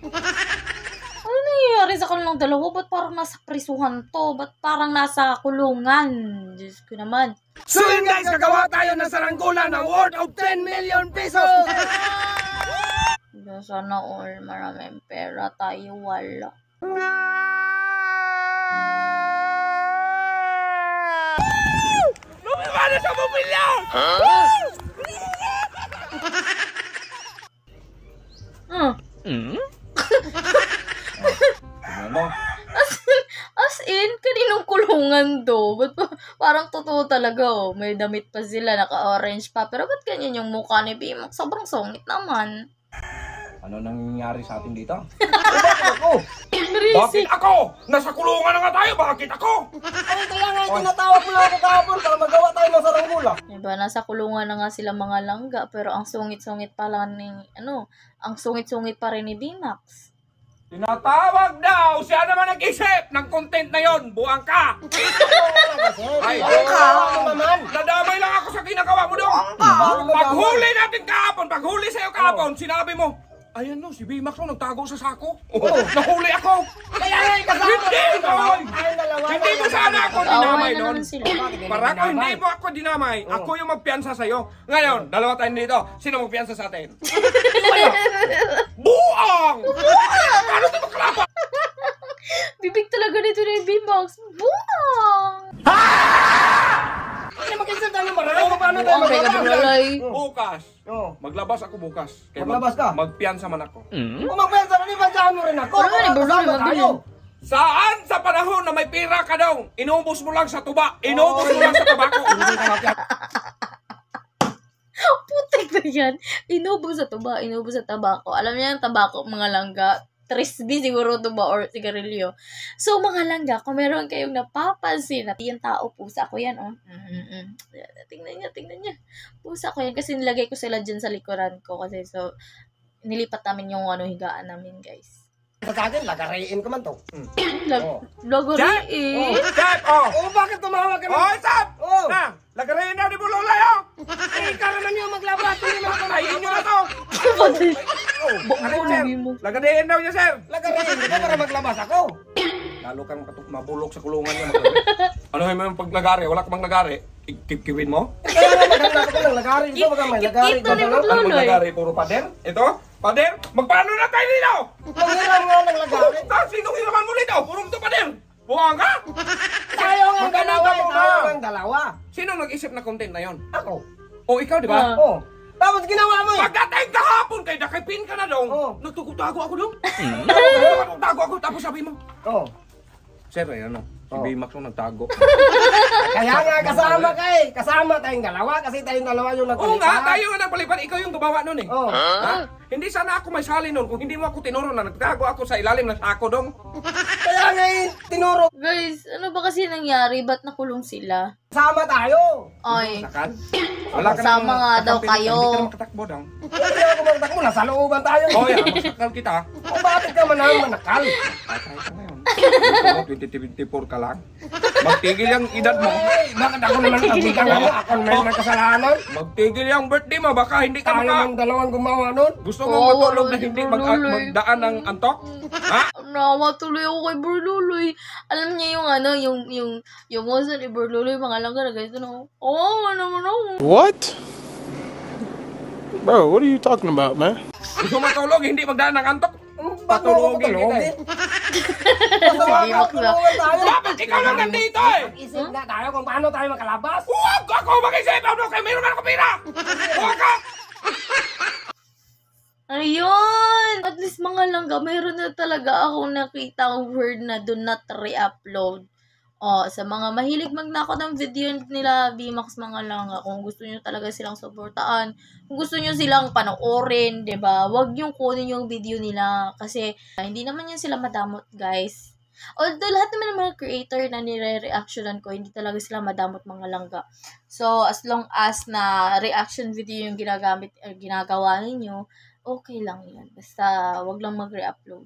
Ano nangyayari sa kanilang dalawa? Ba't parang nasa prisuhan to? Ba't parang nasa kulungan? Diyos ko naman. So yun guys, gagawa tayo ng saranggola na worth of 10 million pesos! Sana all maraming pera tayo wala. Lumimana sa bumilya! As in, kaninong kulungan do? Ba't parang totoo talaga oh. May damit pa sila, naka-orange pa. Pero ba't ganyan yung mukha ni Bimax? Sobrang sungit naman. Ano nangyayari sa atin dito? Bakit ako? Crazy. Bakit ako? Nasa kulungan na nga tayo, bakit ako? Ay, kaya nga tinatawag mo lang ako kahapon para magawa tayo ng saranggola. Diba, nasa kulungan na nga sila mga langga, pero ang sungit-sungit pala ni, ang sungit-sungit pa rin ni Bimax. Tinatawag daw! Siya naman nag-isip ng content na yon. Buwang ka! Ay, Ano naman? nadamay lang ako sa ginagawa mo doon. Paghuli natin kahapon, paghuli sa'yo kahapon, sinabi mo, ayan no, si Bimax no, nagtago sa sako. Nahuli ako. Kaya nga ikasama Hindi, tayo. Koy! Tayong dalawa. Hindi mo sana ako Kaaway dinamay na doon. naman sila. Para ko hindi mo ako dinamay. Ako yung magpiyansa sa'yo. Ngayon, dalawa tayo dito. Sino magpiyansa sa atin? Buang! Paano ito maklapa? Bibig talaga nito ni Bimax. Buang! Hindi mag-isip tayo ng marami kung paano tayo Buang kay magawa. Gabrielay. Bukas. Oo. Maglabas ako bukas. Kaya Maglabas ka? Magpiyansa man ako. Kung magpensa na, ibansahan mo rin ako. Wala nga ni Bruno, Kasama mabilin. tayo. Saan sa panahon na may pira ka daw, inubos mo lang sa tuba. Inubos mo lang sa tabako. Putik na yan. Inubo sa tuba, inubo sa tabako. Alam niyo yung tabako, mga langga. Trisby siguro ito ba or sigarilyo. So, mga langga, kung meron kayong napapansin na yung tao, pusa ko yan, oh. Tingnan niya. Pusa ko yan kasi nilagay ko sila dyan sa likuran ko kasi so, nilipat namin yung higaan namin, guys. Sa akin, lagariin ko man to. Logo Jack! rin eh. Sap! Oh! Oh, bakit tumawag ka Oh, na? Sap! Oh. Na! Lagarin na ni Bulolay, oh! Eh, ikaw naman yung maglabas. Hindi naman ako Patayin nyo na to! Bukbo Sir, na mo. lagarin daw niya, sir! Lagariin ko para maglabas ako. Lalo kang mabulok sa kulungan niya. Ano yung paglagari? Wala ka bang lagari? Kipkipin mo? Kaya nga maganda ko ng lagari. Ito baga may lagari. Ito ni Ano? Bruno. Ano maglagari? Puro pader? Ito? Pader? Magpaano na tayo dito? Panghiram nga ng lagari. Sinong hiraman mo dito? Puro ito pader! Buwang ka? Tayo nga ang Magkano dalawa. ka muna? Tayo nga ang dalawa. Sino nag-isip na content na yon? Ako. O ikaw, di ba? Oh. Tapos ginawa mo eh. Pagdating kahapon kay nakipin ka na dong, Oh. nagtutago ako dong. Nagtutago ako, tapos sabi mo, Oh. Sir, ano? Si Oh. Bimax nung nagtago. Kaya nga kasama ka eh. Kasama tayong dalawa kasi tayong dalawa yung Oo nagpalitan. nga, tayo nga nagpalipan. Ikaw yung gumawa nun eh. Oh. Ha? Hindi sana ako may sali nun kung hindi mo ako tinuro na nagtago ako sa ilalim ng sako dong. Kaya nga eh, tinuro. Guys, ano ba kasi nangyari? Ba't nakulong sila? Sama tayo. Ay, Sakan? Sama nga daw kayo. Hindi ka na makatakbo dong. Hindi ako magtakbo. Nasa looban tayo. Oh yeah, masakal kita. Kung bakit ka manakal? Patay ka ngayon. 2024 ka lang. Magtigil yung edad mo. Eh, bakit ako naman kabigang ako? Ako naman may kasalanan. Magtigil yung birthday mo. Baka hindi ka Tayo naman dalawang gumawa nun. Gusto mo matulog na hindi magdaan ng antok? Ha? nawa tuloy ako kay Berluloy. Alam niya yung yung mosa ni Berluloy, mga langga na guys, ano? Naman ako. What? Bro, what are you talking about, man? Gusto mo matulog, hindi magdaan ng antok? Patulogin kita eh. Sige, bakla. Dapat ikaw lang nandito eh! Isip nga tayo kung paano tayo makalabas. Huwag ako mag-isip! Ano kayo? Mayroon ako pira! Huwag ka! Ayun! At least mga langga, mayroon na talaga akong nakita ang word na do not re-upload. Sa mga mahilig magnakot ng video nila, Bimax mga langga, kung gusto nyo talaga silang suportaan, kung gusto nyo silang panoorin, 'di ba? Huwag nyo kunin yung video nila kasi hindi naman yan sila madamot, guys. Although lahat naman ng mga creator na nire-reactionan ko, hindi talaga sila madamot mga langga. So, as long as na reaction video yung ginagawa ninyo, okay lang yan. Basta, wag lang mag-re-upload.